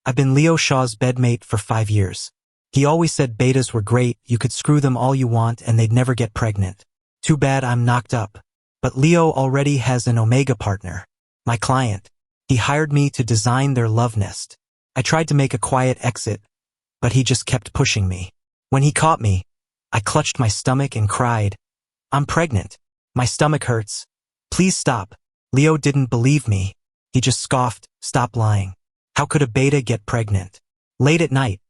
I've been Leo Shaw's bedmate for 5 years. He always said betas were great, you could screw them all you want and they'd never get pregnant. Too bad I'm knocked up. But Leo already has an omega partner. My client. He hired me to design their love nest. I tried to make a quiet exit, but he just kept pushing me. When he caught me, I clutched my stomach and cried, "I'm pregnant. My stomach hurts. Please stop." Leo didn't believe me. He just scoffed, "Stop lying. How could a beta get pregnant?" Late at night,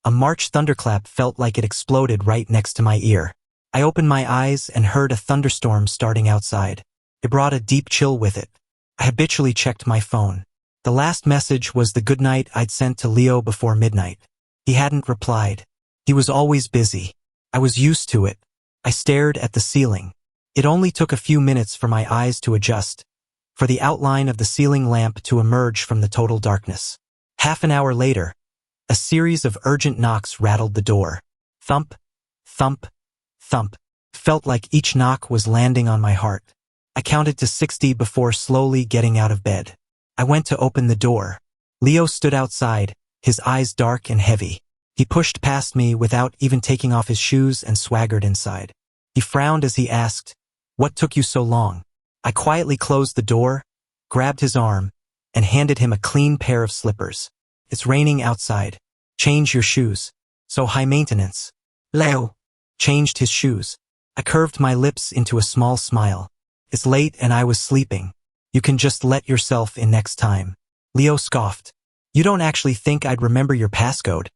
a March thunderclap felt like it exploded right next to my ear. I opened my eyes and heard a thunderstorm starting outside. It brought a deep chill with it. I habitually checked my phone. The last message was the goodnight I'd sent to Leo before midnight. He hadn't replied. He was always busy. I was used to it. I stared at the ceiling. It only took a few minutes for my eyes to adjust, for the outline of the ceiling lamp to emerge from the total darkness. Half an hour later, a series of urgent knocks rattled the door. Thump, thump, thump. Felt like each knock was landing on my heart. I counted to 60 before slowly getting out of bed. I went to open the door. Leo stood outside, his eyes dark and heavy. He pushed past me without even taking off his shoes and swaggered inside. He frowned as he asked, "What took you so long?" I quietly closed the door, grabbed his arm, and handed him a clean pair of slippers. "It's raining outside. Change your shoes." "So high maintenance." Leo changed his shoes. I curved my lips into a small smile. "It's late and I was sleeping. You can just let yourself in next time." Leo scoffed. "You don't actually think I'd remember your passcode,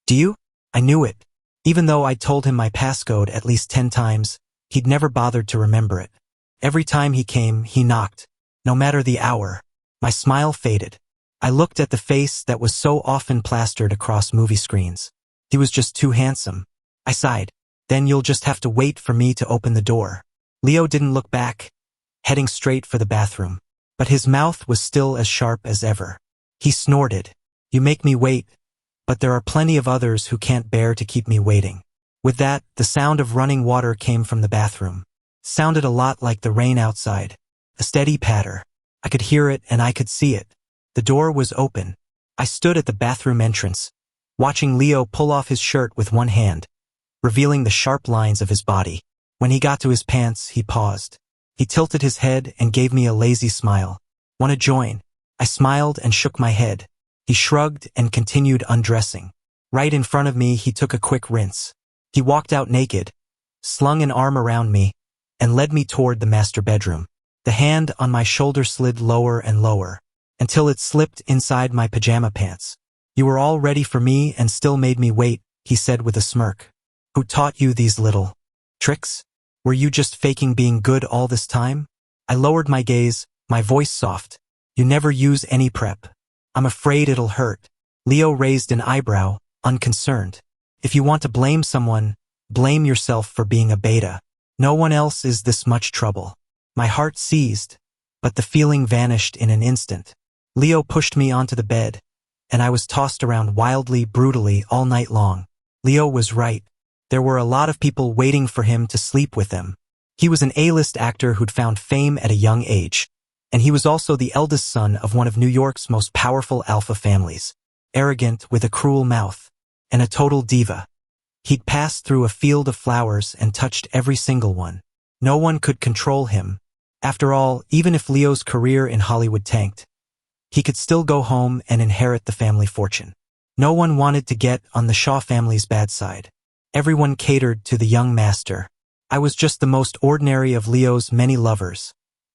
do you?" I knew it. Even though I'd told him my passcode at least 10 times, he'd never bothered to remember it. Every time he came, he knocked. No matter the hour. My smile faded. I looked at the face that was so often plastered across movie screens. He was just too handsome. I sighed. "Then you'll just have to wait for me to open the door." Leo didn't look back, heading straight for the bathroom. But his mouth was still as sharp as ever. He snorted. "You make me wait, but there are plenty of others who can't bear to keep me waiting." With that, the sound of running water came from the bathroom. Sounded a lot like the rain outside. A steady patter. I could hear it and I could see it. The door was open. I stood at the bathroom entrance, watching Leo pull off his shirt with one hand, revealing the sharp lines of his body. When he got to his pants, he paused. He tilted his head and gave me a lazy smile. "Wanna join?" I smiled and shook my head. He shrugged and continued undressing. Right in front of me, he took a quick rinse. He walked out naked, slung an arm around me, and led me toward the master bedroom. The hand on my shoulder slid lower and lower, until it slipped inside my pajama pants. "You were all ready for me and still made me wait," he said with a smirk. "Who taught you these little tricks? Were you just faking being good all this time?" I lowered my gaze, my voice soft. "You never use any prep. I'm afraid it'll hurt." Leo raised an eyebrow, unconcerned. "If you want to blame someone, blame yourself for being a beta. No one else is this much trouble." My heart seized, but the feeling vanished in an instant. Leo pushed me onto the bed, and I was tossed around wildly, brutally all night long. Leo was right. There were a lot of people waiting for him to sleep with them. He was an A-list actor who'd found fame at a young age, and he was also the eldest son of one of New York's most powerful alpha families. Arrogant, with a cruel mouth, and a total diva. He'd passed through a field of flowers and touched every single one. No one could control him. After all, even if Leo's career in Hollywood tanked, he could still go home and inherit the family fortune. No one wanted to get on the Shaw family's bad side. Everyone catered to the young master. I was just the most ordinary of Leo's many lovers.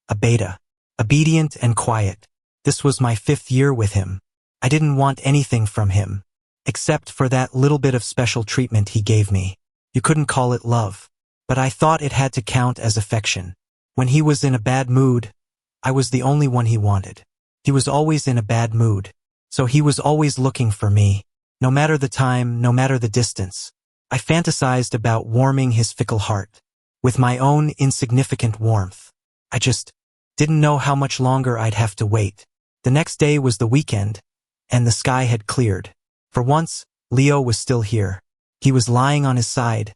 A beta. Obedient and quiet. This was my 5th year with him. I didn't want anything from him, except for that little bit of special treatment he gave me. You couldn't call it love, but I thought it had to count as affection. When he was in a bad mood, I was the only one he wanted. He was always in a bad mood, so he was always looking for me. No matter the time, no matter the distance. I fantasized about warming his fickle heart with my own insignificant warmth. I just didn't know how much longer I'd have to wait. The next day was the weekend, and the sky had cleared. For once, Leo was still here. He was lying on his side,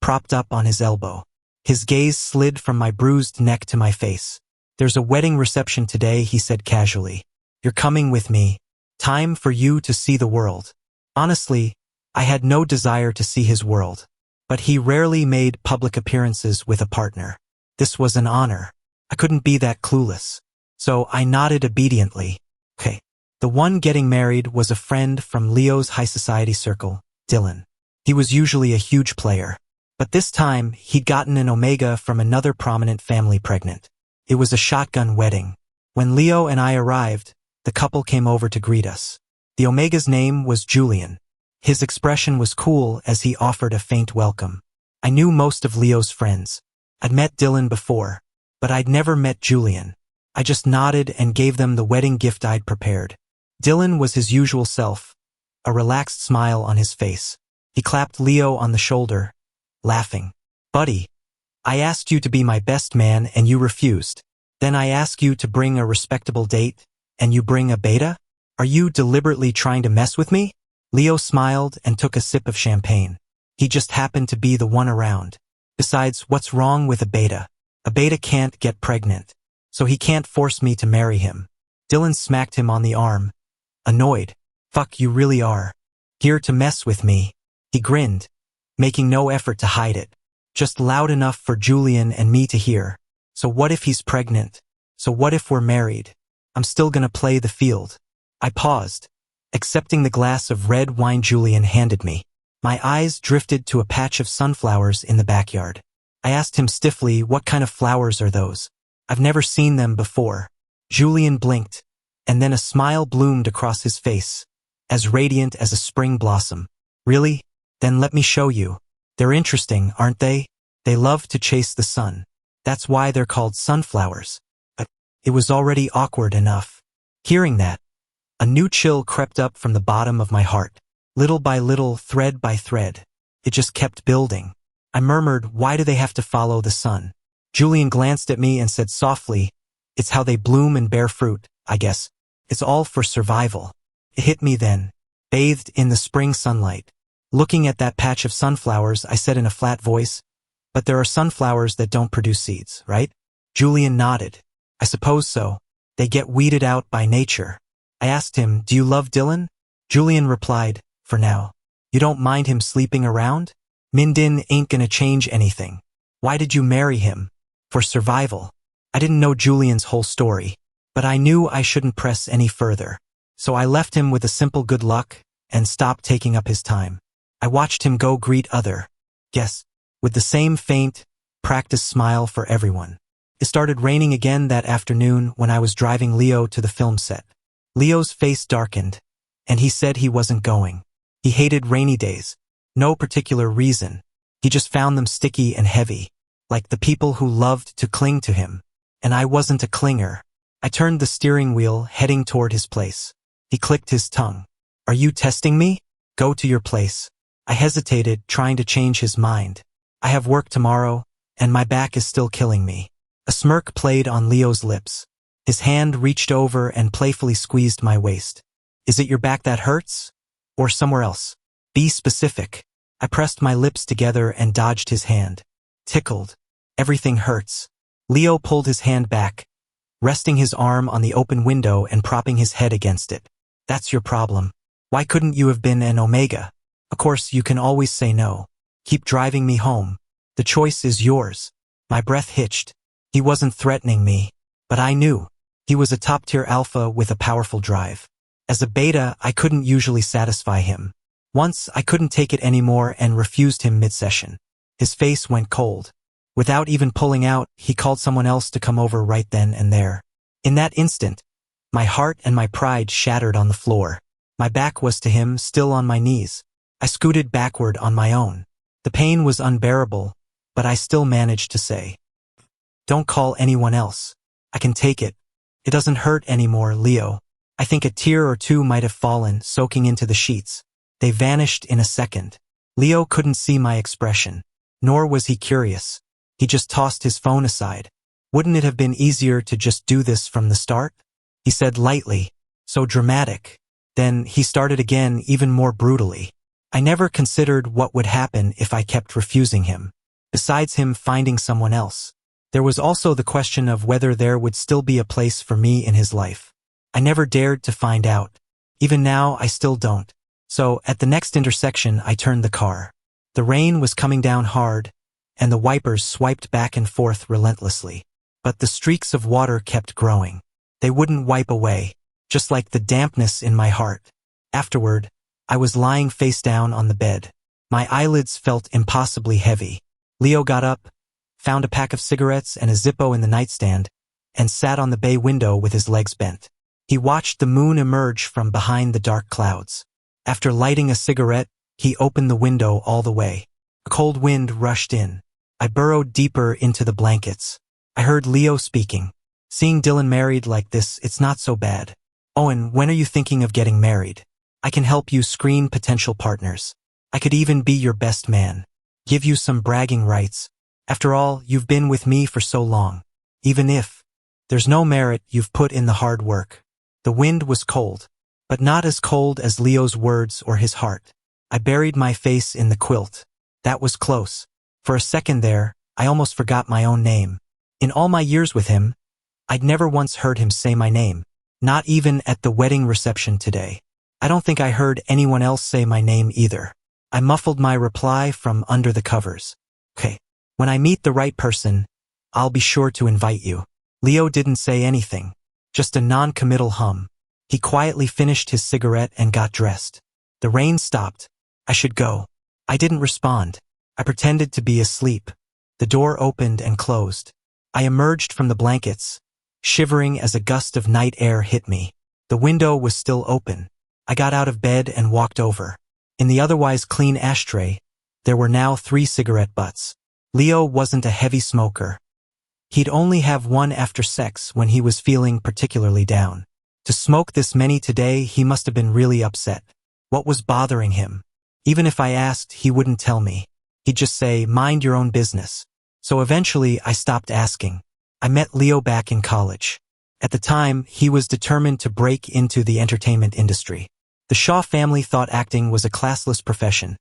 propped up on his elbow. His gaze slid from my bruised neck to my face. "There's a wedding reception today," he said casually. "You're coming with me. Time for you to see the world. Honestly, I had no desire to see his world. But he rarely made public appearances with a partner. This was an honor. I couldn't be that clueless. So I nodded obediently. Okay. The one getting married was a friend from Leo's high society circle, Dylan. He was usually a huge player. But this time, he'd gotten an omega from another prominent family pregnant. It was a shotgun wedding. When Leo and I arrived, the couple came over to greet us. The omega's name was Julian. His expression was cool as he offered a faint welcome. I knew most of Leo's friends. I'd met Dylan before, but I'd never met Julian. I just nodded and gave them the wedding gift I'd prepared. Dylan was his usual self, a relaxed smile on his face. He clapped Leo on the shoulder, laughing. Buddy, I asked you to be my best man and you refused. Then I asked you to bring a respectable date, and you bring a beta? Are you deliberately trying to mess with me? Leo smiled and took a sip of champagne. He just happened to be the one around. Besides, what's wrong with a beta? A beta can't get pregnant, so he can't force me to marry him. Dylan smacked him on the arm, annoyed. Fuck, you really are here to mess with me. He grinned, making no effort to hide it. Just loud enough for Julian and me to hear. So what if he's pregnant? So what if we're married? I'm still gonna play the field. I paused, accepting the glass of red wine Julian handed me. My eyes drifted to a patch of sunflowers in the backyard. I asked him stiffly, what kind of flowers are those? I've never seen them before. Julian blinked, and then a smile bloomed across his face, as radiant as a spring blossom. Really? Then let me show you. They're interesting, aren't they? They love to chase the sun. That's why they're called sunflowers. But it was already awkward enough. Hearing that, a new chill crept up from the bottom of my heart. Little by little, thread by thread. It just kept building. I murmured, why do they have to follow the sun? Julian glanced at me and said softly, it's how they bloom and bear fruit, I guess. It's all for survival. It hit me then, bathed in the spring sunlight. Looking at that patch of sunflowers, I said in a flat voice, but there are sunflowers that don't produce seeds, right? Julian nodded. I suppose so. They get weeded out by nature. I asked him, do you love Dylan? Julian replied, for now. You don't mind him sleeping around? Mindin ain't gonna change anything. Why did you marry him? For survival. I didn't know Julian's whole story, but I knew I shouldn't press any further. So I left him with a simple good luck and stopped taking up his time. I watched him go greet other guests with the same faint, practiced smile for everyone. It started raining again that afternoon when I was driving Leo to the film set. Leo's face darkened, and he said he wasn't going. He hated rainy days. No particular reason. He just found them sticky and heavy, like the people who loved to cling to him. And I wasn't a clinger. I turned the steering wheel, heading toward his place. He clicked his tongue. Are you testing me? Go to your place. I hesitated, trying to change his mind. I have work tomorrow, and my back is still killing me. A smirk played on Leo's lips. His hand reached over and playfully squeezed my waist. Is it your back that hurts? Or somewhere else? Be specific. I pressed my lips together and dodged his hand. Tickled. Everything hurts. Leo pulled his hand back, resting his arm on the open window and propping his head against it. That's your problem. Why couldn't you have been an omega? Of course, you can always say no. Keep driving me home. The choice is yours. My breath hitched. He wasn't threatening me, but I knew. He was a top-tier alpha with a powerful drive. As a beta, I couldn't usually satisfy him. Once, I couldn't take it anymore and refused him mid-session. His face went cold. Without even pulling out, he called someone else to come over right then and there. In that instant, my heart and my pride shattered on the floor. My back was to him, still on my knees. I scooted backward on my own. The pain was unbearable, but I still managed to say, don't call anyone else. I can take it. It doesn't hurt anymore, Leo. I think a tear or two might have fallen, soaking into the sheets. They vanished in a second. Leo couldn't see my expression, nor was he curious. He just tossed his phone aside. Wouldn't it have been easier to just do this from the start? He said lightly, so dramatic. Then he started again, even more brutally. I never considered what would happen if I kept refusing him. Besides him finding someone else, there was also the question of whether there would still be a place for me in his life. I never dared to find out. Even now, I still don't. So, at the next intersection, I turned the car. The rain was coming down hard, and the wipers swiped back and forth relentlessly. But the streaks of water kept growing. They wouldn't wipe away, just like the dampness in my heart. Afterward, I was lying face down on the bed. My eyelids felt impossibly heavy. Leo got up, found a pack of cigarettes and a Zippo in the nightstand, and sat on the bay window with his legs bent. He watched the moon emerge from behind the dark clouds. After lighting a cigarette, he opened the window all the way. A cold wind rushed in. I burrowed deeper into the blankets. I heard Leo speaking. Seeing Dylan married like this, it's not so bad. Owen, when are you thinking of getting married? I can help you screen potential partners. I could even be your best man. Give you some bragging rights. After all, you've been with me for so long. Even if there's no merit, you've put in the hard work. The wind was cold, but not as cold as Leo's words or his heart. I buried my face in the quilt. That was close. For a second there, I almost forgot my own name. In all my years with him, I'd never once heard him say my name. Not even at the wedding reception today. I don't think I heard anyone else say my name either. I muffled my reply from under the covers. Okay, when I meet the right person, I'll be sure to invite you. Leo didn't say anything, just a non-committal hum. He quietly finished his cigarette and got dressed. The rain stopped. I should go. I didn't respond. I pretended to be asleep. The door opened and closed. I emerged from the blankets, shivering as a gust of night air hit me. The window was still open. I got out of bed and walked over. In the otherwise clean ashtray, there were now 3 cigarette butts. Leo wasn't a heavy smoker. He'd only have one after sex when he was feeling particularly down. To smoke this many today, he must have been really upset. What was bothering him? Even if I asked, he wouldn't tell me. He'd just say, mind your own business. So eventually, I stopped asking. I met Leo back in college. At the time, he was determined to break into the entertainment industry. The Shaw family thought acting was a classless profession,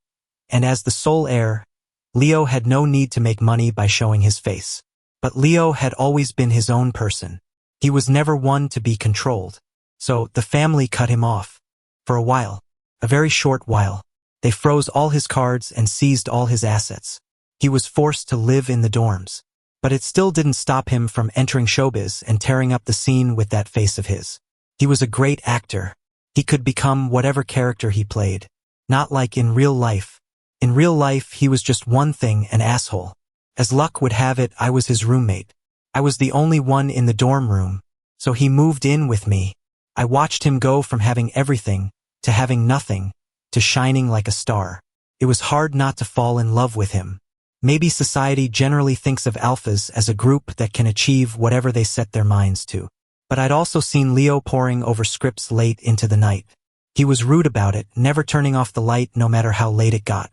and as the sole heir, Leo had no need to make money by showing his face. But Leo had always been his own person. He was never one to be controlled. So the family cut him off. For a while, a very short while, they froze all his cards and seized all his assets. He was forced to live in the dorms. But it still didn't stop him from entering showbiz and tearing up the scene with that face of his. He was a great actor. He could become whatever character he played. Not like in real life. In real life, he was just one thing, an asshole. As luck would have it, I was his roommate. I was the only one in the dorm room, so he moved in with me. I watched him go from having everything, to having nothing, to shining like a star. It was hard not to fall in love with him. Maybe society generally thinks of alphas as a group that can achieve whatever they set their minds to. But I'd also seen Leo poring over scripts late into the night. He was rude about it, never turning off the light no matter how late it got.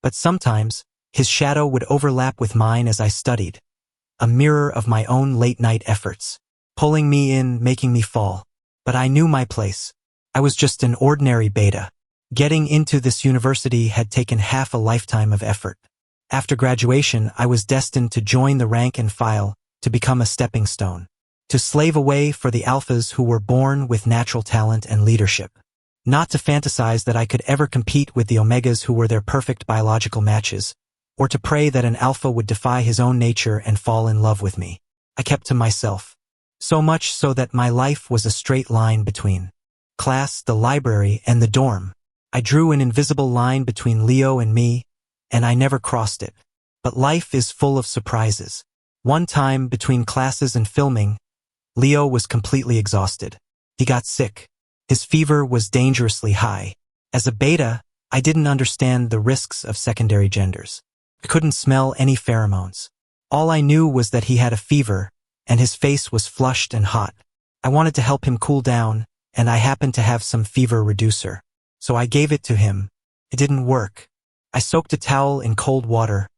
But sometimes, his shadow would overlap with mine as I studied. A mirror of my own late-night efforts. Pulling me in, making me fall. But I knew my place. I was just an ordinary beta. Getting into this university had taken half a lifetime of effort. After graduation, I was destined to join the rank and file, to become a stepping stone. To slave away for the alphas who were born with natural talent and leadership. Not to fantasize that I could ever compete with the omegas who were their perfect biological matches, or to pray that an alpha would defy his own nature and fall in love with me. I kept to myself. So much so that my life was a straight line between class, the library, and the dorm. I drew an invisible line between Leo and me, and I never crossed it. But life is full of surprises. One time, between classes and filming, Leo was completely exhausted. He got sick. His fever was dangerously high. As a beta, I didn't understand the risks of secondary genders. I couldn't smell any pheromones. All I knew was that he had a fever, and his face was flushed and hot. I wanted to help him cool down, and I happened to have some fever reducer. So I gave it to him. It didn't work. I soaked a towel in cold water,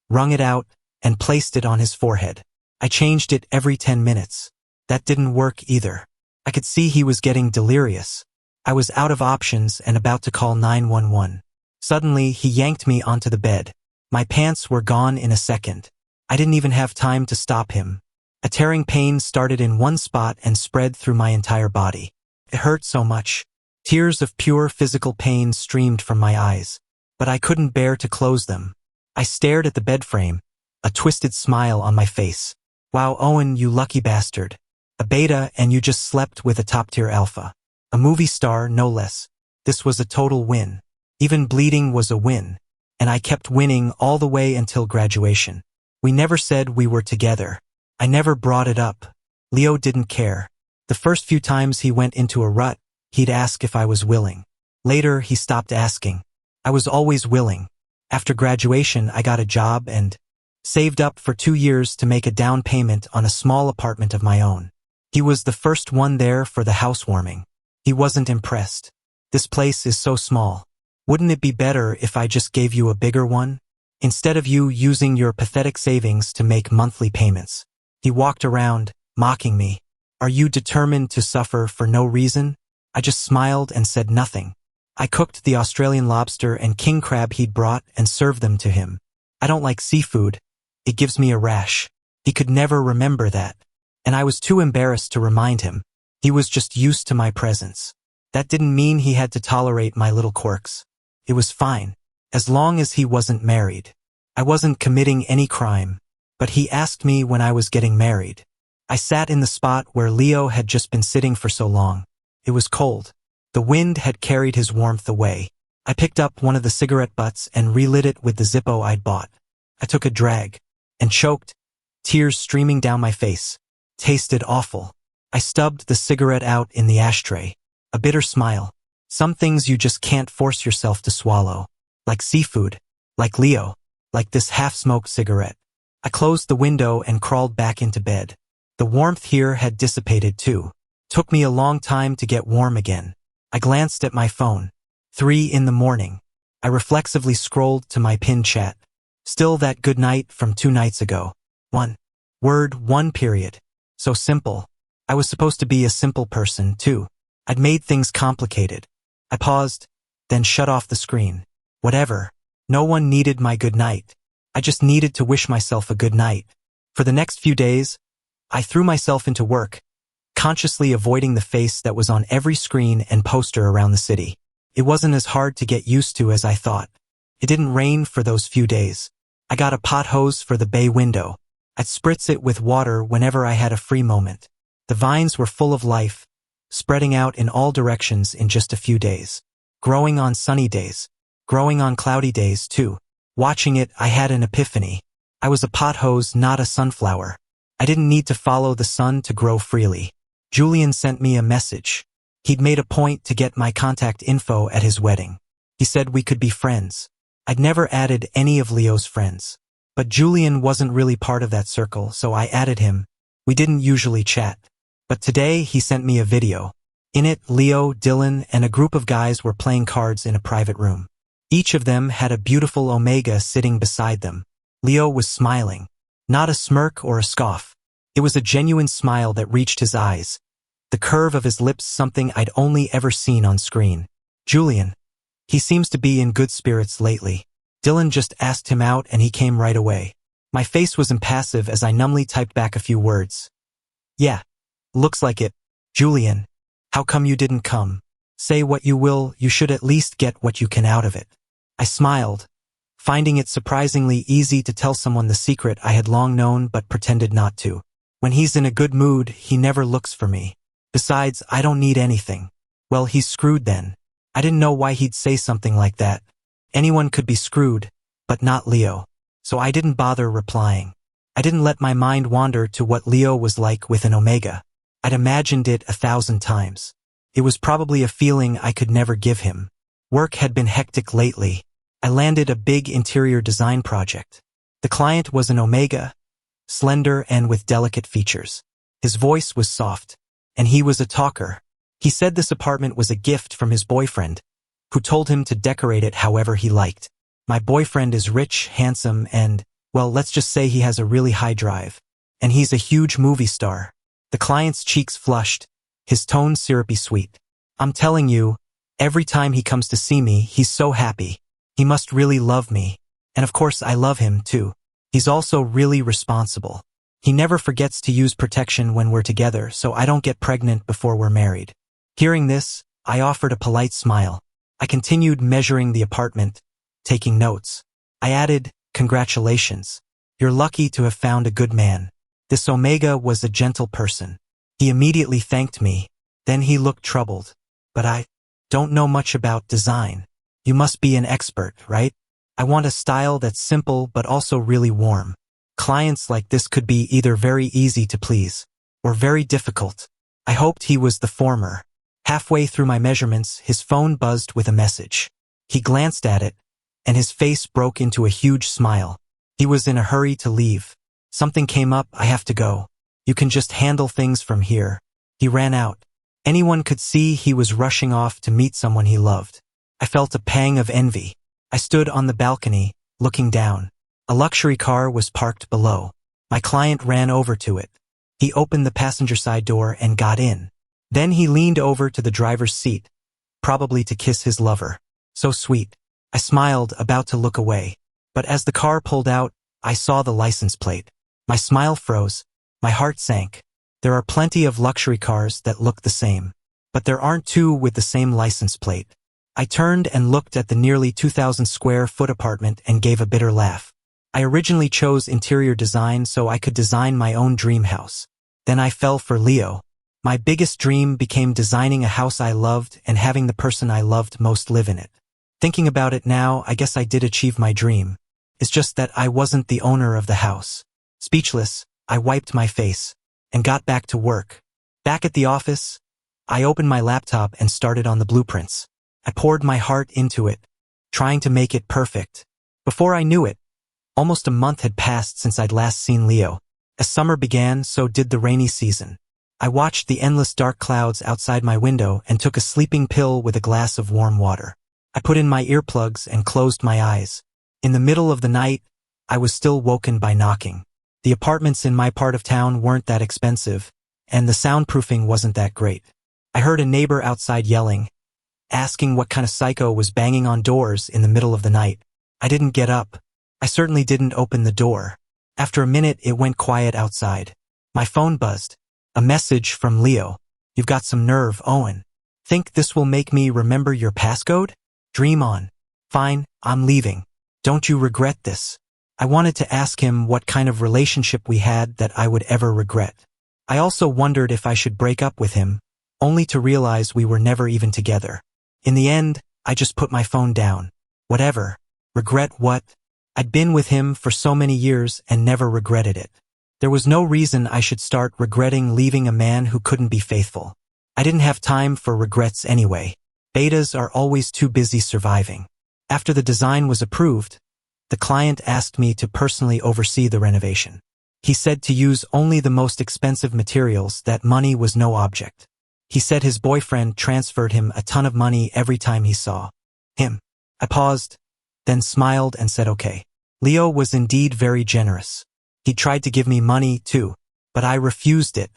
wrung it out, and placed it on his forehead. I changed it every 10 minutes. That didn't work either. I could see he was getting delirious. I was out of options and about to call 911. Suddenly, he yanked me onto the bed. My pants were gone in a second. I didn't even have time to stop him. A tearing pain started in one spot and spread through my entire body. It hurt so much. Tears of pure physical pain streamed from my eyes, but I couldn't bear to close them. I stared at the bed frame, a twisted smile on my face. Wow, Owen, you lucky bastard. A beta and you just slept with a top-tier alpha. A movie star, no less. This was a total win. Even bleeding was a win. And I kept winning all the way until graduation. We never said we were together. I never brought it up. Leo didn't care. The first few times he went into a rut, he'd ask if I was willing. Later, he stopped asking. I was always willing. After graduation, I got a job and saved up for 2 years to make a down payment on a small apartment of my own. He was the first one there for the housewarming. He wasn't impressed. This place is so small. Wouldn't it be better if I just gave you a bigger one? Instead of you using your pathetic savings to make monthly payments. He walked around, mocking me. Are you determined to suffer for no reason? I just smiled and said nothing. I cooked the Australian lobster and king crab he'd brought and served them to him. I don't like seafood. It gives me a rash. He could never remember that. And I was too embarrassed to remind him. He was just used to my presence. That didn't mean he had to tolerate my little quirks. It was fine, as long as he wasn't married. I wasn't committing any crime, but he asked me when I was getting married. I sat in the spot where Leo had just been sitting for so long. It was cold. The wind had carried his warmth away. I picked up one of the cigarette butts and relit it with the Zippo I'd bought. I took a drag and choked, tears streaming down my face. Tasted awful. I stubbed the cigarette out in the ashtray. A bitter smile. Some things you just can't force yourself to swallow. Like seafood. Like Leo. Like this half-smoked cigarette. I closed the window and crawled back into bed. The warmth here had dissipated too. Took me a long time to get warm again. I glanced at my phone. 3 in the morning. I reflexively scrolled to my pinned chat. Still that good night from 2 nights ago. 1 word, 1 period. So simple. I was supposed to be a simple person, too. I'd made things complicated. I paused, then shut off the screen. Whatever. No one needed my good night. I just needed to wish myself a good night. For the next few days, I threw myself into work, consciously avoiding the face that was on every screen and poster around the city. It wasn't as hard to get used to as I thought. It didn't rain for those few days. I got a pot hose for the bay window. I'd spritz it with water whenever I had a free moment. The vines were full of life, spreading out in all directions in just a few days. Growing on sunny days. Growing on cloudy days, too. Watching it, I had an epiphany. I was a pot hose, not a sunflower. I didn't need to follow the sun to grow freely. Julian sent me a message. He'd made a point to get my contact info at his wedding. He said we could be friends. I'd never added any of Leo's friends. But Julian wasn't really part of that circle, so I added him. We didn't usually chat. But today he sent me a video. In it, Leo, Dylan, and a group of guys were playing cards in a private room. Each of them had a beautiful Omega sitting beside them. Leo was smiling. Not a smirk or a scoff. It was a genuine smile that reached his eyes. The curve of his lips, something I'd only ever seen on screen. Julian. He seems to be in good spirits lately. Dylan just asked him out and he came right away. My face was impassive as I numbly typed back a few words. Yeah. Looks like it. Julian. How come you didn't come? Say what you will, you should at least get what you can out of it. I smiled, finding it surprisingly easy to tell someone the secret I had long known but pretended not to. When he's in a good mood, he never looks for me. Besides, I don't need anything. Well, he's screwed then. I didn't know why he'd say something like that. Anyone could be screwed, but not Leo. So I didn't bother replying. I didn't let my mind wander to what Leo was like with an Omega. I'd imagined it 1,000 times. It was probably a feeling I could never give him. Work had been hectic lately. I landed a big interior design project. The client was an Omega, slender and with delicate features. His voice was soft, and he was a talker. He said this apartment was a gift from his boyfriend, who told him to decorate it however he liked. My boyfriend is rich, handsome, and, well, let's just say he has a really high drive. And he's a huge movie star. The client's cheeks flushed, his tone syrupy sweet. I'm telling you, every time he comes to see me, he's so happy. He must really love me. And of course I love him too. He's also really responsible. He never forgets to use protection when we're together, so I don't get pregnant before we're married. Hearing this, I offered a polite smile. I continued measuring the apartment, taking notes. I added, "Congratulations. You're lucky to have found a good man." This Omega was a gentle person. He immediately thanked me. Then he looked troubled. "But I don't know much about design. You must be an expert, right? I want a style that's simple but also really warm." Clients like this could be either very easy to please or very difficult. I hoped he was the former. Halfway through my measurements, his phone buzzed with a message. He glanced at it, and his face broke into a huge smile. He was in a hurry to leave. "Something came up, I have to go. You can just handle things from here." He ran out. Anyone could see he was rushing off to meet someone he loved. I felt a pang of envy. I stood on the balcony, looking down. A luxury car was parked below. My client ran over to it. He opened the passenger side door and got in. Then he leaned over to the driver's seat, probably to kiss his lover. So sweet. I smiled, about to look away. But as the car pulled out, I saw the license plate. My smile froze. My heart sank. There are plenty of luxury cars that look the same, but there aren't two with the same license plate. I turned and looked at the nearly 2,000 square foot apartment and gave a bitter laugh. I originally chose interior design so I could design my own dream house. Then I fell for Leo. My biggest dream became designing a house I loved and having the person I loved most live in it. Thinking about it now, I guess I did achieve my dream. It's just that I wasn't the owner of the house. Speechless, I wiped my face and got back to work. Back at the office, I opened my laptop and started on the blueprints. I poured my heart into it, trying to make it perfect. Before I knew it, almost a month had passed since I'd last seen Leo. As summer began, so did the rainy season. I watched the endless dark clouds outside my window and took a sleeping pill with a glass of warm water. I put in my earplugs and closed my eyes. In the middle of the night, I was still woken by knocking. The apartments in my part of town weren't that expensive, and the soundproofing wasn't that great. I heard a neighbor outside yelling, asking what kind of psycho was banging on doors in the middle of the night. I didn't get up. I certainly didn't open the door. After a minute, it went quiet outside. My phone buzzed. A message from Leo. "You've got some nerve, Owen. Think this will make me remember your passcode? Dream on. Fine, I'm leaving. Don't you regret this?" I wanted to ask him what kind of relationship we had that I would ever regret. I also wondered if I should break up with him, only to realize we were never even together. In the end, I just put my phone down. Whatever. Regret what? I'd been with him for so many years and never regretted it. There was no reason I should start regretting leaving a man who couldn't be faithful. I didn't have time for regrets anyway. Betas are always too busy surviving. After the design was approved, the client asked me to personally oversee the renovation. He said to use only the most expensive materials, that money was no object. He said his boyfriend transferred him a ton of money every time he saw him. I paused, then smiled and said okay. Leo was indeed very generous. He tried to give me money too, but I refused it.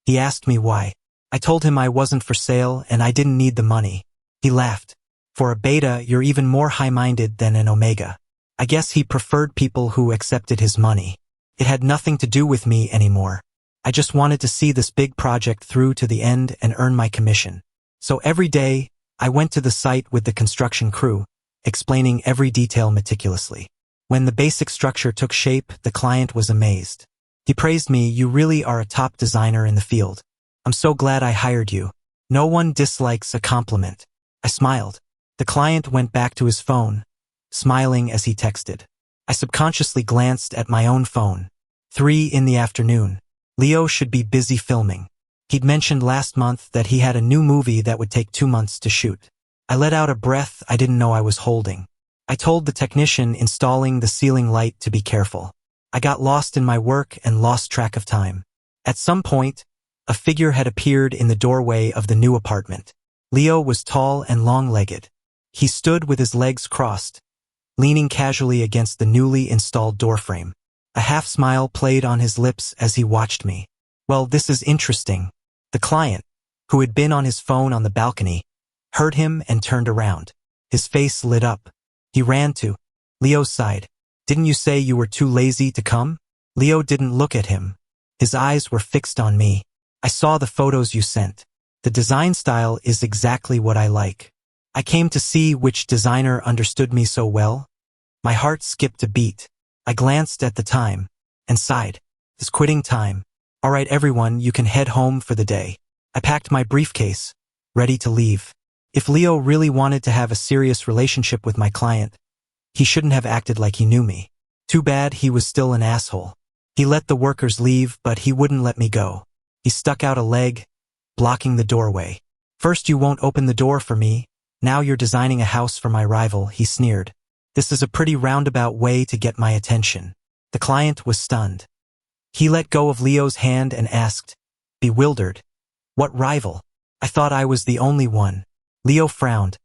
He asked me why. I told him I wasn't for sale and I didn't need the money. He laughed. For a beta, you're even more high-minded than an omega. I guess he preferred people who accepted his money. It had nothing to do with me anymore. I just wanted to see this big project through to the end and earn my commission. So every day, I went to the site with the construction crew, explaining every detail meticulously. When the basic structure took shape, the client was amazed. He praised me, "You really are a top designer in the field. I'm so glad I hired you." No one dislikes a compliment. I smiled. The client went back to his phone, smiling as he texted. I subconsciously glanced at my own phone. 3 in the afternoon. Leo should be busy filming. He'd mentioned last month that he had a new movie that would take 2 months to shoot. I let out a breath I didn't know I was holding. I told the technician installing the ceiling light to be careful. I got lost in my work and lost track of time. At some point, a figure had appeared in the doorway of the new apartment. Leo was tall and long-legged. He stood with his legs crossed, leaning casually against the newly installed doorframe. A half-smile played on his lips as he watched me. "Well, this is interesting." The client, who had been on his phone on the balcony, heard him and turned around. His face lit up. He ran to Leo's side. "Didn't you say you were too lazy to come?" Leo didn't look at him. His eyes were fixed on me. "I saw the photos you sent. The design style is exactly what I like. I came to see which designer understood me so well. My heart skipped a beat. I glanced at the time and sighed. It's quitting time. All right, everyone, you can head home for the day. I packed my briefcase, ready to leave. If Leo really wanted to have a serious relationship with my client, he shouldn't have acted like he knew me. Too bad he was still an asshole. He let the workers leave, but he wouldn't let me go. He stuck out a leg, blocking the doorway. First you won't open the door for me, now you're designing a house for my rival, he sneered. This is a pretty roundabout way to get my attention. The client was stunned. He let go of Leo's hand and asked, bewildered, what rival? I thought I was the only one. Leo frowned,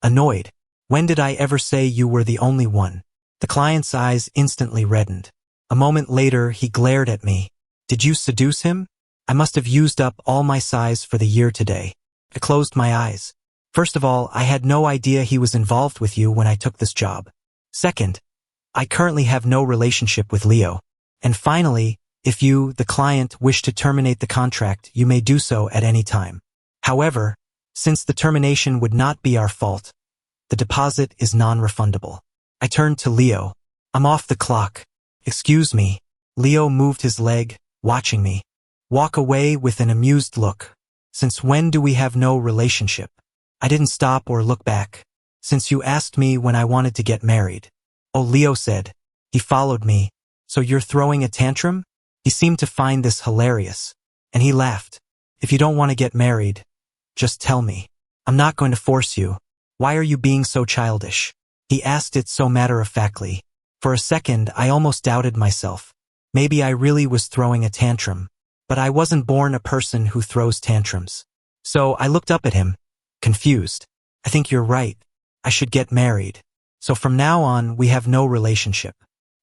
annoyed. When did I ever say you were the only one? The client's eyes instantly reddened. A moment later, he glared at me. Did you seduce him? I must have used up all my size for the year today. I closed my eyes. First of all, I had no idea he was involved with you when I took this job. Second, I currently have no relationship with Leo. And finally, if you, the client, wish to terminate the contract, you may do so at any time. However, since the termination would not be our fault, the deposit is non-refundable. I turned to Leo. I'm off the clock. Excuse me. Leo moved his leg, watching me walk away with an amused look. Since when do we have no relationship? I didn't stop or look back. Since you asked me when I wanted to get married. Oh, Leo said. He followed me. So you're throwing a tantrum? He seemed to find this hilarious. And he laughed. If you don't want to get married, just tell me. I'm not going to force you. Why are you being so childish? He asked it so matter-of-factly. For a second, I almost doubted myself. Maybe I really was throwing a tantrum. But I wasn't born a person who throws tantrums. So I looked up at him, confused. I think you're right. I should get married. So from now on, we have no relationship.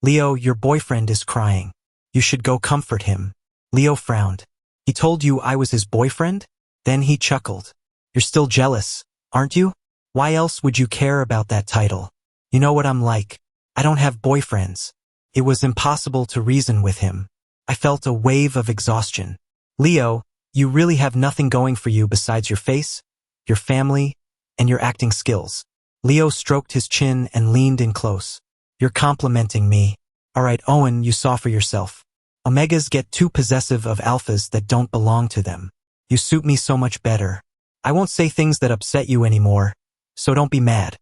Leo, your boyfriend is crying. You should go comfort him. Leo frowned. He told you I was his boyfriend? Then he chuckled. You're still jealous, aren't you? Why else would you care about that title? You know what I'm like. I don't have boyfriends. It was impossible to reason with him. I felt a wave of exhaustion. Leo, you really have nothing going for you besides your face, your family, and your acting skills. Leo stroked his chin and leaned in close. You're complimenting me. All right, Owen, you saw for yourself. Omegas get too possessive of alphas that don't belong to them. You suit me so much better. I won't say things that upset you anymore, so don't be mad.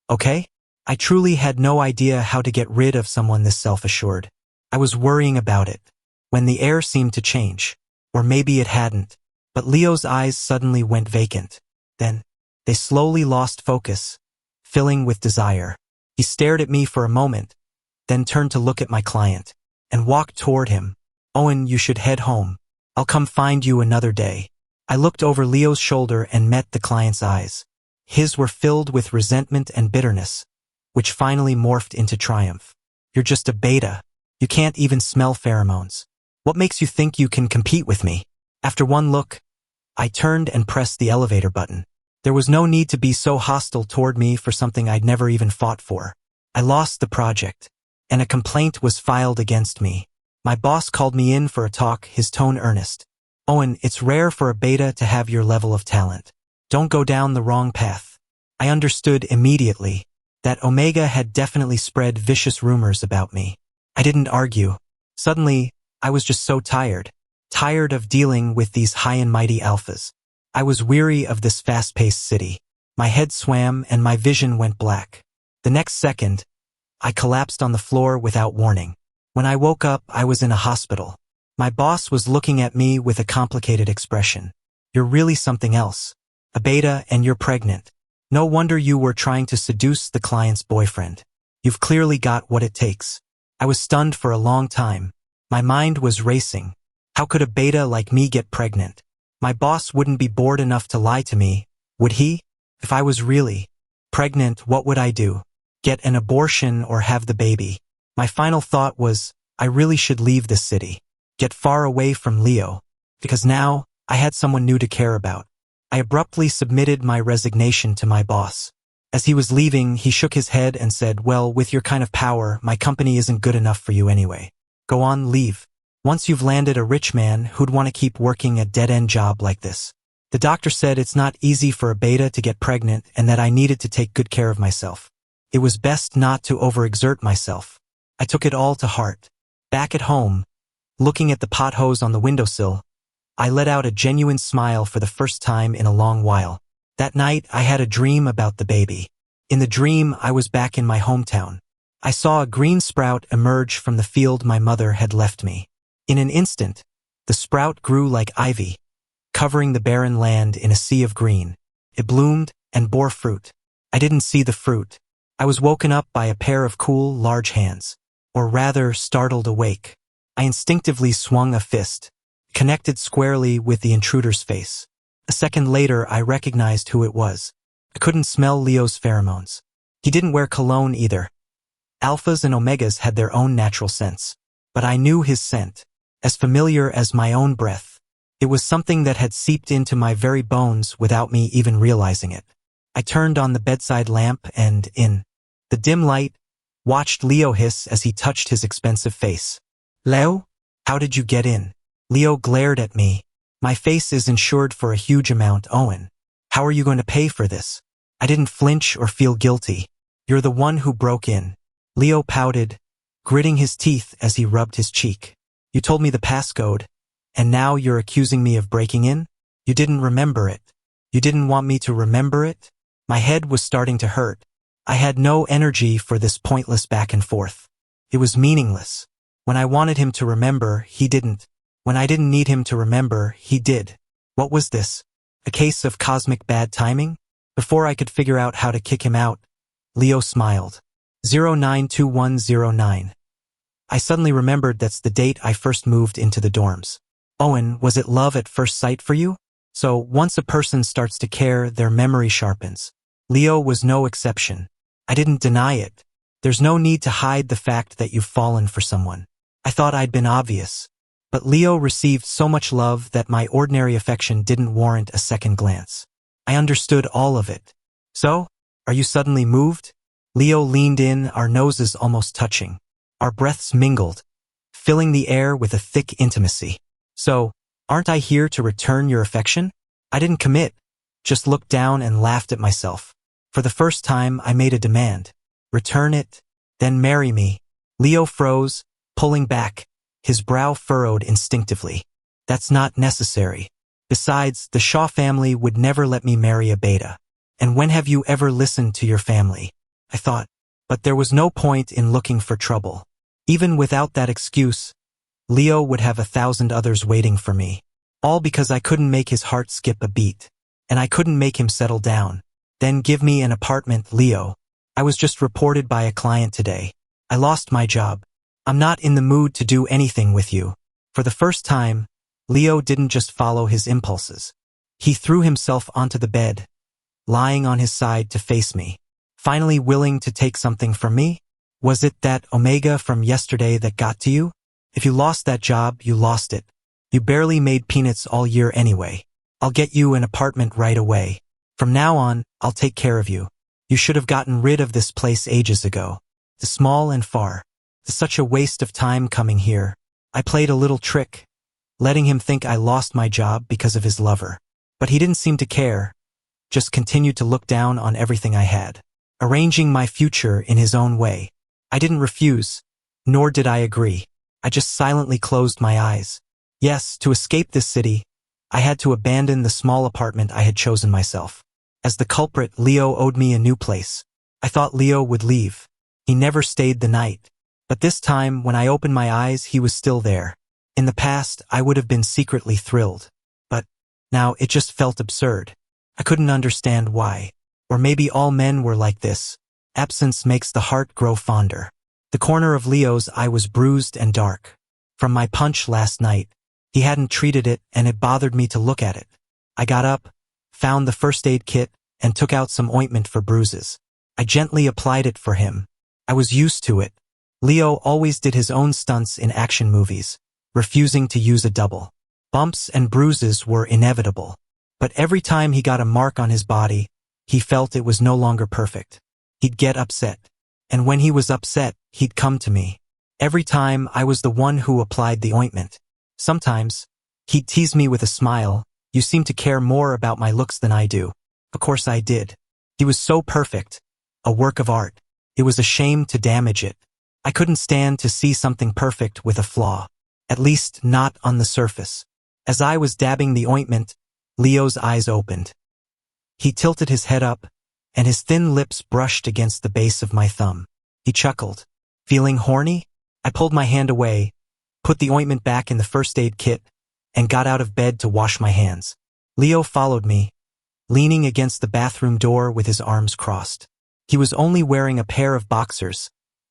Okay? I truly had no idea how to get rid of someone this self-assured. I was worrying about it. When the air seemed to change. Or maybe it hadn't. But Leo's eyes suddenly went vacant. Then, they slowly lost focus, filling with desire. He stared at me for a moment, then turned to look at my client, and walked toward him. Owen, you should head home. I'll come find you another day. I looked over Leo's shoulder and met the client's eyes. His were filled with resentment and bitterness, which finally morphed into triumph. You're just a beta. You can't even smell pheromones. What makes you think you can compete with me? After one look, I turned and pressed the elevator button. There was no need to be so hostile toward me for something I'd never even fought for. I lost the project, and a complaint was filed against me. My boss called me in for a talk, his tone earnest. Owen, it's rare for a beta to have your level of talent. Don't go down the wrong path. I understood immediately that Omega had definitely spread vicious rumors about me. I didn't argue. Suddenly, I was just so tired of dealing with these high and mighty alphas. I was weary of this fast-paced city. My head swam and my vision went black. The next second, I collapsed on the floor without warning. When I woke up, I was in a hospital. My boss was looking at me with a complicated expression. You're really something else. A beta and you're pregnant. No wonder you were trying to seduce the client's boyfriend. You've clearly got what it takes. I was stunned for a long time. My mind was racing. How could a beta like me get pregnant? My boss wouldn't be bored enough to lie to me, would he? If I was really pregnant, what would I do? Get an abortion or have the baby? My final thought was, I really should leave this city. Get far away from Leo. Because now, I had someone new to care about. I abruptly submitted my resignation to my boss. As he was leaving, he shook his head and said, well, with your kind of power, my company isn't good enough for you anyway. Go on, leave. Once you've landed a rich man, who'd want to keep working a dead-end job like this? The doctor said it's not easy for a beta to get pregnant and that I needed to take good care of myself. It was best not to overexert myself. I took it all to heart. Back at home, looking at the pot hose on the windowsill, I let out a genuine smile for the first time in a long while. That night, I had a dream about the baby. In the dream, I was back in my hometown. I saw a green sprout emerge from the field my mother had left me. In an instant, the sprout grew like ivy, covering the barren land in a sea of green. It bloomed and bore fruit. I didn't see the fruit. I was woken up by a pair of cool, large hands. Or rather, startled awake. I instinctively swung a fist, connected squarely with the intruder's face. A second later, I recognized who it was. I couldn't smell Leo's pheromones. He didn't wear cologne either. Alphas and omegas had their own natural scents. But I knew his scent, as familiar as my own breath. It was something that had seeped into my very bones without me even realizing it. I turned on the bedside lamp and, in the dim light, watched Leo hiss as he touched his expensive face. "Leo? How did you get in?" Leo glared at me. "My face is insured for a huge amount, Owen. How are you going to pay for this?" I didn't flinch or feel guilty. "You're the one who broke in." Leo pouted, gritting his teeth as he rubbed his cheek. "You told me the passcode, and now you're accusing me of breaking in? You didn't remember it. You didn't want me to remember it?" My head was starting to hurt. I had no energy for this pointless back and forth. It was meaningless. When I wanted him to remember, he didn't. When I didn't need him to remember, he did. What was this? A case of cosmic bad timing? Before I could figure out how to kick him out, Leo smiled. 092109. I suddenly remembered that's the date I first moved into the dorms. Owen, was it love at first sight for you? So, once a person starts to care, their memory sharpens. Leo was no exception. I didn't deny it. There's no need to hide the fact that you've fallen for someone. I thought I'd been obvious. But Leo received so much love that my ordinary affection didn't warrant a second glance. I understood all of it. "So, are you suddenly moved?" Leo leaned in, our noses almost touching. Our breaths mingled, filling the air with a thick intimacy. "So, aren't I here to return your affection?" I didn't commit, just looked down and laughed at myself. For the first time, I made a demand. "Return it, then marry me." Leo froze, pulling back, his brow furrowed instinctively. "That's not necessary. Besides, the Shaw family would never let me marry a beta. And when have you ever listened to your family?" I thought. But there was no point in looking for trouble. Even without that excuse, Leo would have 1,000 others waiting for me. All because I couldn't make his heart skip a beat. And I couldn't make him settle down. "Then give me an apartment, Leo. I was just reported by a client today. I lost my job. I'm not in the mood to do anything with you." For the first time, Leo didn't just follow his impulses. He threw himself onto the bed, lying on his side to face me. Finally willing to take something from me? Was it that omega from yesterday that got to you? If you lost that job, you lost it. You barely made peanuts all year anyway. I'll get you an apartment right away. From now on, I'll take care of you. You should have gotten rid of this place ages ago. The small and far. It's such a waste of time coming here. I played a little trick, letting him think I lost my job because of his lover. But he didn't seem to care, just continued to look down on everything I had, arranging my future in his own way. I didn't refuse, nor did I agree. I just silently closed my eyes. Yes, to escape this city, I had to abandon the small apartment I had chosen myself. As the culprit, Leo owed me a new place. I thought Leo would leave. He never stayed the night. But this time, when I opened my eyes, he was still there. In the past, I would have been secretly thrilled. But now it just felt absurd. I couldn't understand why. Or maybe all men were like this. Absence makes the heart grow fonder. The corner of Leo's eye was bruised and dark. From my punch last night, he hadn't treated it and it bothered me to look at it. I got up, found the first aid kit, and took out some ointment for bruises. I gently applied it for him. I was used to it. Leo always did his own stunts in action movies, refusing to use a double. Bumps and bruises were inevitable. But every time he got a mark on his body, he felt it was no longer perfect. He'd get upset. And when he was upset, he'd come to me. Every time I was the one who applied the ointment. Sometimes, he'd tease me with a smile, You seem to care more about my looks than I do. Of course I did. He was so perfect. A work of art. It was a shame to damage it. I couldn't stand to see something perfect with a flaw. At least not on the surface. As I was dabbing the ointment, Leo's eyes opened. He tilted his head up, and his thin lips brushed against the base of my thumb. He chuckled. Feeling horny? I pulled my hand away, put the ointment back in the first aid kit, and got out of bed to wash my hands. Leo followed me, leaning against the bathroom door with his arms crossed. He was only wearing a pair of boxers,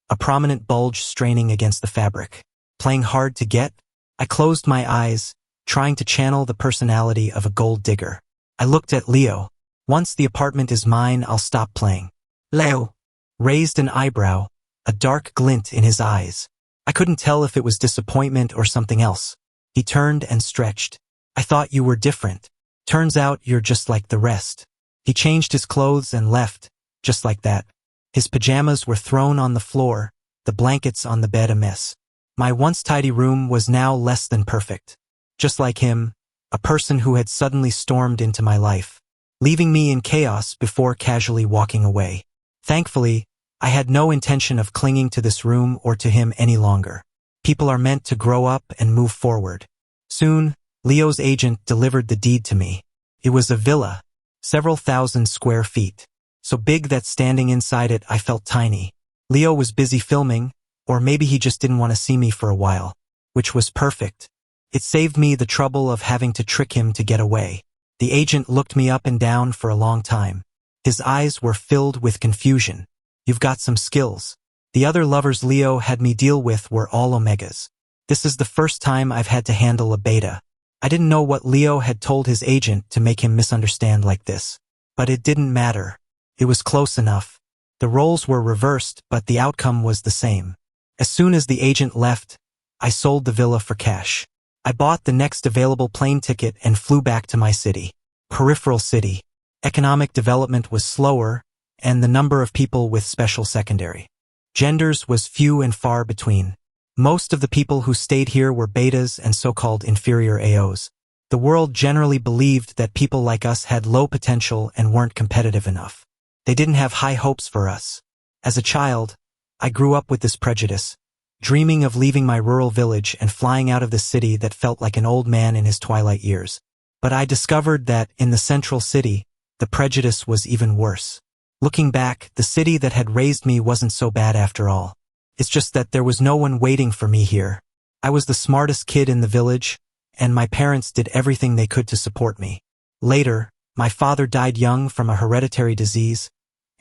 a prominent bulge straining against the fabric. Playing hard to get? I closed my eyes, trying to channel the personality of a gold digger. I looked at Leo. Once the apartment is mine, I'll stop playing. Leo raised an eyebrow, a dark glint in his eyes. I couldn't tell if it was disappointment or something else. He turned and stretched. I thought you were different. Turns out you're just like the rest. He changed his clothes and left, just like that. His pajamas were thrown on the floor, the blankets on the bed a mess. My once tidy room was now less than perfect. Just like him, a person who had suddenly stormed into my life, leaving me in chaos before casually walking away. Thankfully, I had no intention of clinging to this room or to him any longer. People are meant to grow up and move forward. Soon, Leo's agent delivered the deed to me. It was a villa, several thousand square feet, so big that standing inside it I felt tiny. Leo was busy filming, or maybe he just didn't want to see me for a while, which was perfect. It saved me the trouble of having to trick him to get away. The agent looked me up and down for a long time. His eyes were filled with confusion. You've got some skills. The other lovers Leo had me deal with were all omegas. This is the first time I've had to handle a beta. I didn't know what Leo had told his agent to make him misunderstand like this. But it didn't matter. It was close enough. The roles were reversed, but the outcome was the same. As soon as the agent left, I sold the villa for cash. I bought the next available plane ticket and flew back to my city. Peripheral city. Economic development was slower, and the number of people with special secondary genders was few and far between. Most of the people who stayed here were betas and so-called inferior AOs. The world generally believed that people like us had low potential and weren't competitive enough. They didn't have high hopes for us. As a child, I grew up with this prejudice, dreaming of leaving my rural village and flying out of the city that felt like an old man in his twilight years. But I discovered that, in the central city, the prejudice was even worse. Looking back, the city that had raised me wasn't so bad after all. It's just that there was no one waiting for me here. I was the smartest kid in the village, and my parents did everything they could to support me. Later, my father died young from a hereditary disease,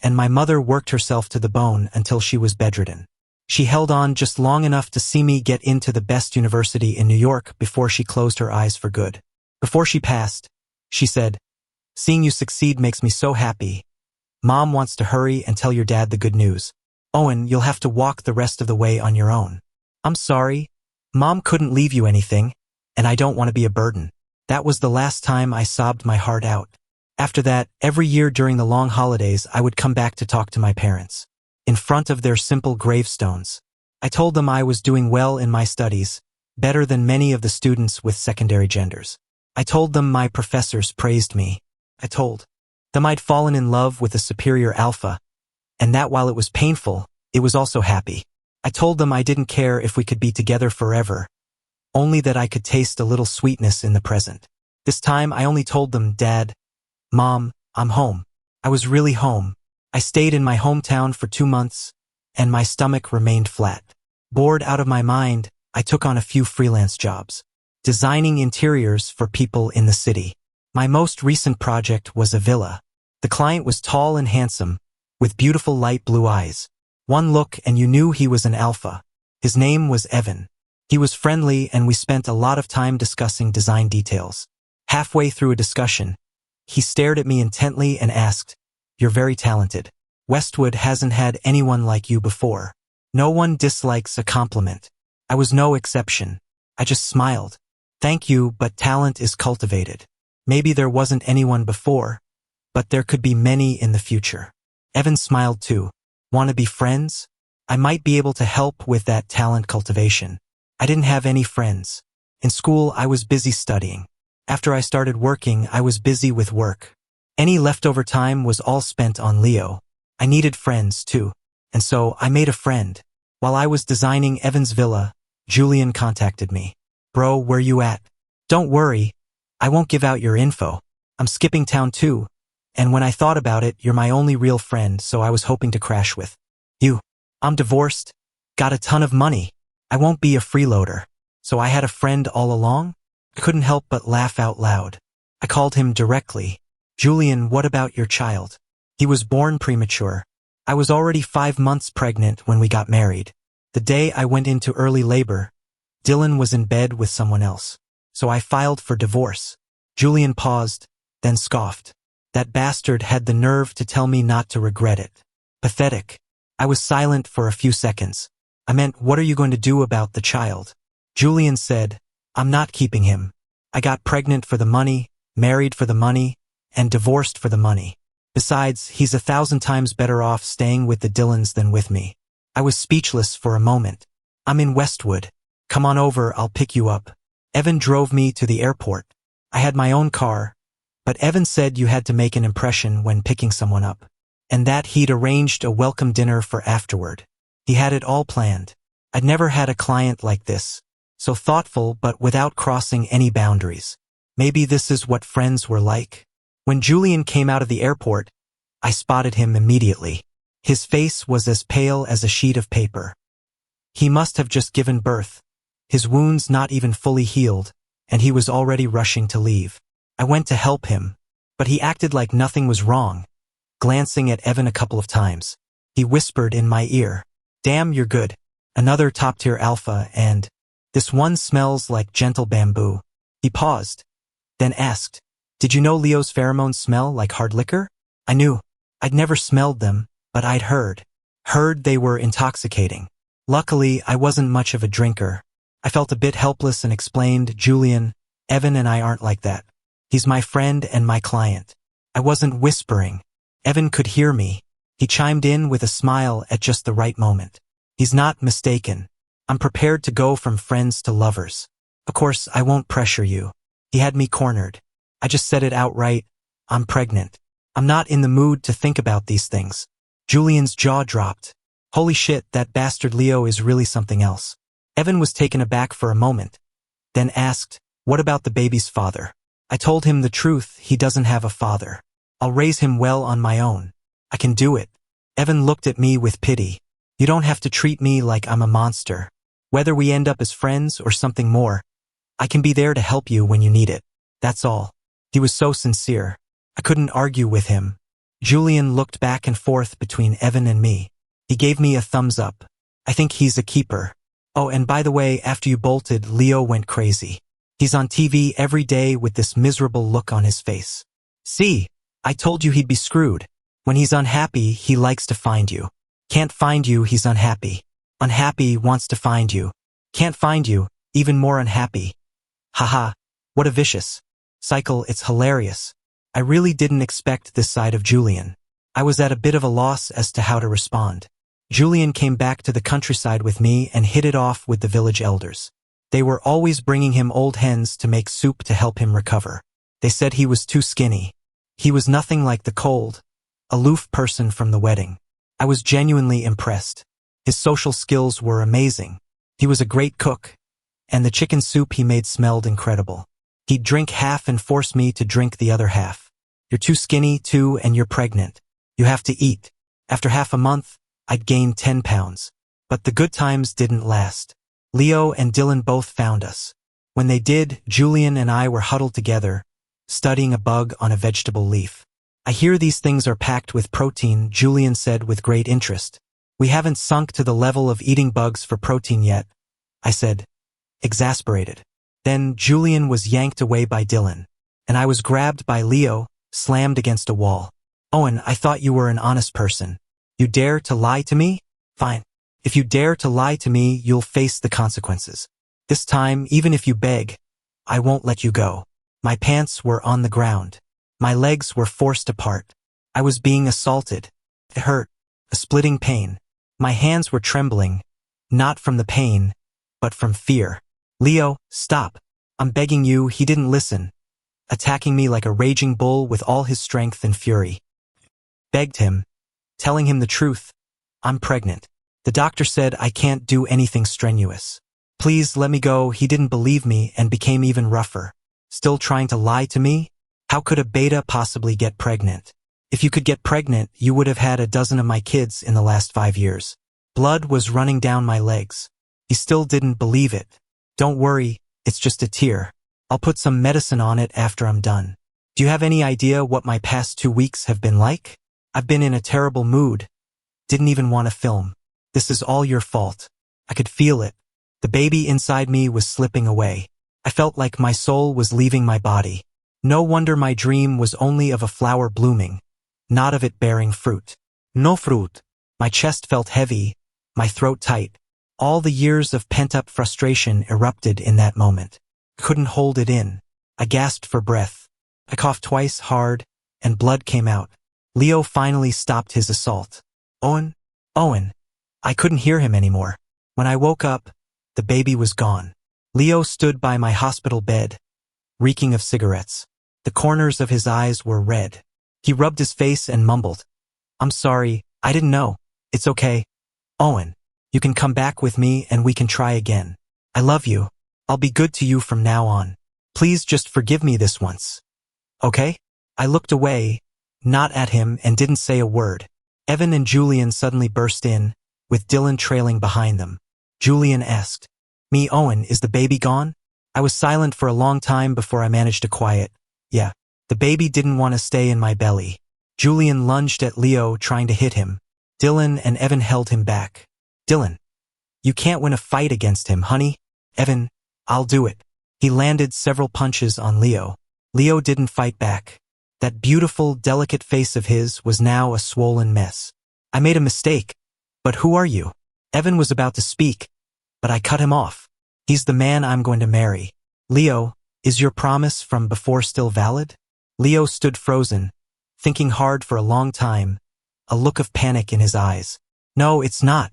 and my mother worked herself to the bone until she was bedridden. She held on just long enough to see me get into the best university in New York before she closed her eyes for good. Before she passed, she said, "Seeing you succeed makes me so happy. Mom wants to hurry and tell your dad the good news. Owen, you'll have to walk the rest of the way on your own." "I'm sorry. Mom couldn't leave you anything, and I don't want to be a burden." That was the last time I sobbed my heart out. After that, every year during the long holidays, I would come back to talk to my parents. In front of their simple gravestones, I told them I was doing well in my studies, better than many of the students with secondary genders. I told them my professors praised me. I told them I'd fallen in love with a superior alpha, and that while it was painful, it was also happy. I told them I didn't care if we could be together forever, only that I could taste a little sweetness in the present. This time I only told them, "Dad, Mom, I'm home." I was really home. I stayed in my hometown for 2 months, and my stomach remained flat. Bored out of my mind, I took on a few freelance jobs, designing interiors for people in the city. My most recent project was a villa. The client was tall and handsome, with beautiful light blue eyes. One look and you knew he was an alpha. His name was Evan. He was friendly and we spent a lot of time discussing design details. Halfway through a discussion, he stared at me intently and asked, "You're very talented. Westwood hasn't had anyone like you before." No one dislikes a compliment. I was no exception. I just smiled. "Thank you, but talent is cultivated. Maybe there wasn't anyone before, but there could be many in the future." Evan smiled too. "Want to be friends? I might be able to help with that talent cultivation." I didn't have any friends. In school, I was busy studying. After I started working, I was busy with work. Any leftover time was all spent on Leo. I needed friends, too. And so, I made a friend. While I was designing Evan's villa, Julian contacted me. Bro, where you at? Don't worry. I won't give out your info. I'm skipping town too. And when I thought about it, you're my only real friend, so I was hoping to crash with you. I'm divorced. Got a ton of money. I won't be a freeloader. So I had a friend all along? I couldn't help but laugh out loud. I called him directly. Julian, what about your child? He was born premature. I was already 5 months pregnant when we got married. The day I went into early labor, Dylan was in bed with someone else. So I filed for divorce. Julian paused, then scoffed. That bastard had the nerve to tell me not to regret it. Pathetic. I was silent for a few seconds. I meant, what are you going to do about the child? Julian said, I'm not keeping him. I got pregnant for the money, married for the money, and divorced for the money. Besides, he's 1,000 times better off staying with the Dylans than with me. I was speechless for a moment. I'm in Westwood. Come on over, I'll pick you up. Evan drove me to the airport. I had my own car, but Evan said you had to make an impression when picking someone up, and that he'd arranged a welcome dinner for afterward. He had it all planned. I'd never had a client like this, so thoughtful but without crossing any boundaries. Maybe this is what friends were like. When Julian came out of the airport, I spotted him immediately. His face was as pale as a sheet of paper. He must have just given birth, his wounds not even fully healed, and he was already rushing to leave. I went to help him, but he acted like nothing was wrong, glancing at Evan a couple of times. He whispered in my ear, "Damn, you're good. Another top-tier alpha, and this one smells like gentle bamboo." He paused, then asked, "Did you know Leo's pheromones smell like hard liquor?" I knew. I'd never smelled them, but I'd heard they were intoxicating. Luckily, I wasn't much of a drinker. I felt a bit helpless and explained, "Julian, Evan and I aren't like that. He's my friend and my client." I wasn't whispering. Evan could hear me. He chimed in with a smile at just the right moment. "He's not mistaken. I'm prepared to go from friends to lovers. Of course, I won't pressure you." He had me cornered. I just said it outright. "I'm pregnant. I'm not in the mood to think about these things." Julian's jaw dropped. Holy shit, that bastard Leo is really something else. Evan was taken aback for a moment, then asked, "What about the baby's father?" I told him the truth, he doesn't have a father. "I'll raise him well on my own. I can do it." Evan looked at me with pity. "You don't have to treat me like I'm a monster. Whether we end up as friends or something more, I can be there to help you when you need it. That's all." He was so sincere. I couldn't argue with him. Julian looked back and forth between Evan and me. He gave me a thumbs up. "I think he's a keeper. Oh, and by the way, after you bolted, Leo went crazy. He's on TV every day with this miserable look on his face. See, I told you he'd be screwed. When he's unhappy, he likes to find you. Can't find you, he's unhappy. Unhappy, wants to find you. Can't find you, even more unhappy. Haha, what a vicious cycle. It's hilarious." I really didn't expect this side of Julian. I was at a bit of a loss as to how to respond. Julian came back to the countryside with me and hit it off with the village elders. They were always bringing him old hens to make soup to help him recover. They said he was too skinny. He was nothing like the cold, aloof person from the wedding. I was genuinely impressed. His social skills were amazing. He was a great cook, and the chicken soup he made smelled incredible. He'd drink half and force me to drink the other half. "You're too skinny, too, and you're pregnant. You have to eat." After half a month, I'd gained 10 pounds. But the good times didn't last. Leo and Dylan both found us. When they did, Julian and I were huddled together, studying a bug on a vegetable leaf. "I hear these things are packed with protein," Julian said with great interest. "We haven't sunk to the level of eating bugs for protein yet," I said, exasperated. Then Julian was yanked away by Dylan, and I was grabbed by Leo, slammed against a wall. "Owen, I thought you were an honest person. You dare to lie to me? Fine. If you dare to lie to me, you'll face the consequences. This time, even if you beg, I won't let you go." My pants were on the ground. My legs were forced apart. I was being assaulted. It hurt, a splitting pain. My hands were trembling, not from the pain, but from fear. "Leo, stop. I'm begging you." He didn't listen. attacking me like a raging bull with all his strength and fury. Begged him, telling him the truth. I'm pregnant. The doctor said I can't do anything strenuous. Please let me go. He didn't believe me and became even rougher. Still trying to lie to me? How could a beta possibly get pregnant? If you could get pregnant, you would have had a dozen of my kids in the last 5 years. Blood was running down my legs. He still didn't believe it. Don't worry, it's just a tear. I'll put some medicine on it after I'm done. Do you have any idea what my past 2 weeks have been like? I've been in a terrible mood. Didn't even want to film. This is all your fault. I could feel it. The baby inside me was slipping away. I felt like my soul was leaving my body. No wonder my dream was only of a flower blooming, not of it bearing fruit. No fruit. My chest felt heavy, my throat tight. All the years of pent-up frustration erupted in that moment. Couldn't hold it in. I gasped for breath. I coughed twice hard, and blood came out. Leo finally stopped his assault. Owen? Owen. I couldn't hear him anymore. When I woke up, the baby was gone. Leo stood by my hospital bed, reeking of cigarettes. The corners of his eyes were red. He rubbed his face and mumbled, I'm sorry, I didn't know. It's okay. Owen, you can come back with me and we can try again. I love you. I'll be good to you from now on. Please just forgive me this once. Okay? I looked away, not at him, and didn't say a word. Evan and Julian suddenly burst in, with Dylan trailing behind them. Julian asked, Me, Owen, is the baby gone? I was silent for a long time before I managed to quiet. Yeah. The baby didn't want to stay in my belly. Julian lunged at Leo, trying to hit him. Dylan and Evan held him back. Dylan, you can't win a fight against him, honey. Evan, I'll do it. He landed several punches on Leo. Leo didn't fight back. That beautiful, delicate face of his was now a swollen mess. I made a mistake. But who are you? Evan was about to speak, but I cut him off. He's the man I'm going to marry. Leo, is your promise from before still valid? Leo stood frozen, thinking hard for a long time, a look of panic in his eyes. No, it's not.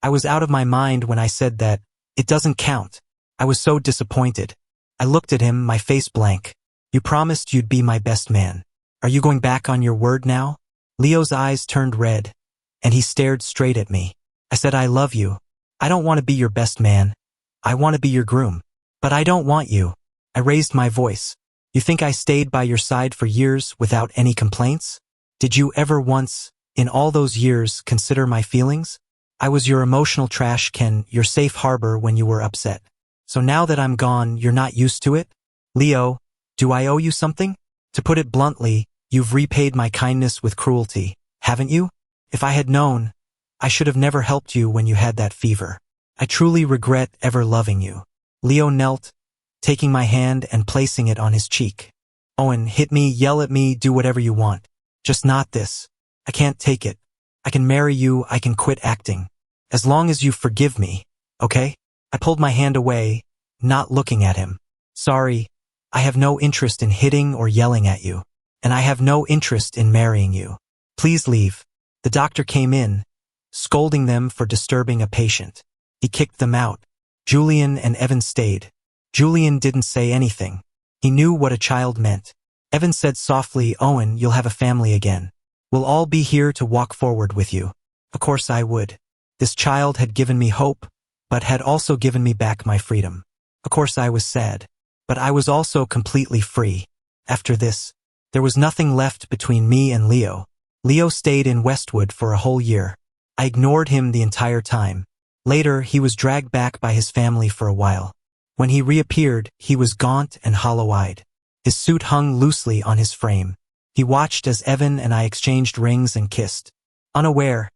I was out of my mind when I said that. It doesn't count. I was so disappointed. I looked at him, my face blank. You promised you'd be my best man. Are you going back on your word now? Leo's eyes turned red, and he stared straight at me. I said, I love you. I don't want to be your best man. I want to be your groom. But I don't want you. I raised my voice. You think I stayed by your side for years without any complaints? Did you ever once, in all those years, consider my feelings? I was your emotional trash can, your safe harbor when you were upset. So now that I'm gone, you're not used to it? Leo, do I owe you something? To put it bluntly, you've repaid my kindness with cruelty, haven't you? If I had known, I should have never helped you when you had that fever. I truly regret ever loving you. Leo knelt, taking my hand and placing it on his cheek. Owen, hit me, yell at me, do whatever you want. Just not this. I can't take it. I can marry you, I can quit acting. As long as you forgive me, okay? I pulled my hand away, not looking at him. Sorry, I have no interest in hitting or yelling at you. And I have no interest in marrying you. Please leave. The doctor came in, scolding them for disturbing a patient. He kicked them out. Julian and Evan stayed. Julian didn't say anything. He knew what a child meant. Evan said softly, Owen, you'll have a family again. We'll all be here to walk forward with you. Of course I would. This child had given me hope, but had also given me back my freedom. Of course I was sad, but I was also completely free. After this, there was nothing left between me and Leo. Leo stayed in Westwood for a whole year. I ignored him the entire time. Later, he was dragged back by his family for a while. When he reappeared, he was gaunt and hollow-eyed. His suit hung loosely on his frame. He watched as Evan and I exchanged rings and kissed. Unaware,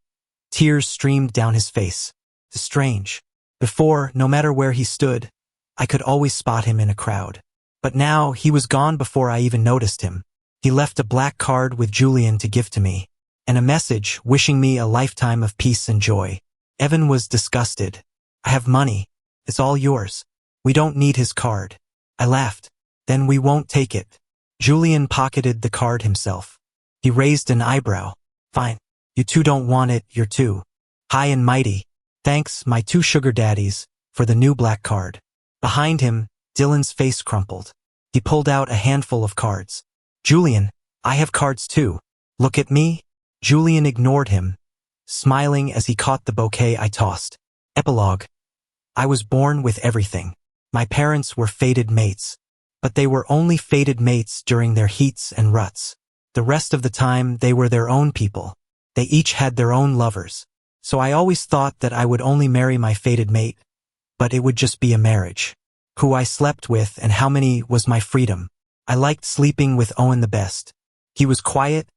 tears streamed down his face. Strange. Before, no matter where he stood, I could always spot him in a crowd. But now, he was gone before I even noticed him. He left a black card with Julian to give to me, and a message wishing me a lifetime of peace and joy. Evan was disgusted. I have money. It's all yours. We don't need his card. I laughed. Then we won't take it. Julian pocketed the card himself. He raised an eyebrow. Fine. You two don't want it, you're too high and mighty. Thanks, my 2 sugar daddies, for the new black card. Behind him, Dylan's face crumpled. He pulled out a handful of cards. Julian, I have cards too. Look at me. Julian ignored him, smiling as he caught the bouquet I tossed. Epilogue. I was born with everything. My parents were fated mates, but they were only fated mates during their heats and ruts. The rest of the time, they were their own people. They each had their own lovers. So I always thought that I would only marry my fated mate, but it would just be a marriage. Who I slept with and how many was my freedom. I liked sleeping with Owen the best. He was quiet,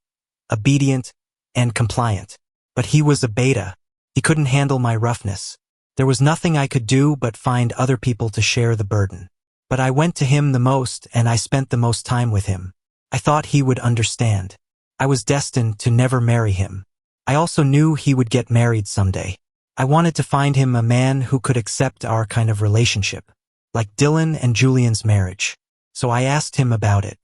obedient, and compliant. But he was a beta. He couldn't handle my roughness. There was nothing I could do but find other people to share the burden. But I went to him the most and I spent the most time with him. I thought he would understand. I was destined to never marry him. I also knew he would get married someday. I wanted to find him a man who could accept our kind of relationship, like Dylan and Julian's marriage. So I asked him about it.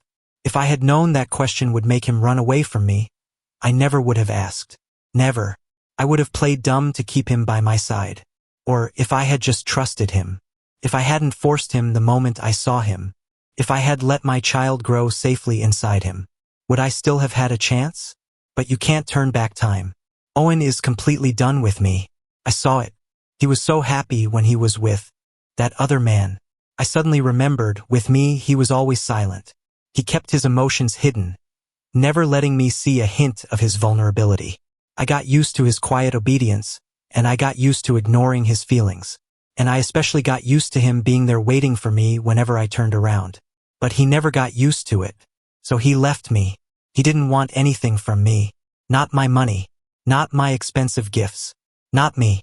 If I had known that question would make him run away from me, I never would have asked. Never. I would have played dumb to keep him by my side. Or if I had just trusted him. If I hadn't forced him the moment I saw him. If I had let my child grow safely inside him. Would I still have had a chance? But you can't turn back time. Owen is completely done with me. I saw it. He was so happy when he was with that other man. I suddenly remembered, with me he was always silent. He kept his emotions hidden, never letting me see a hint of his vulnerability. I got used to his quiet obedience, and I got used to ignoring his feelings. And I especially got used to him being there waiting for me whenever I turned around. But he never got used to it. So he left me. He didn't want anything from me. Not my money. Not my expensive gifts. Not me.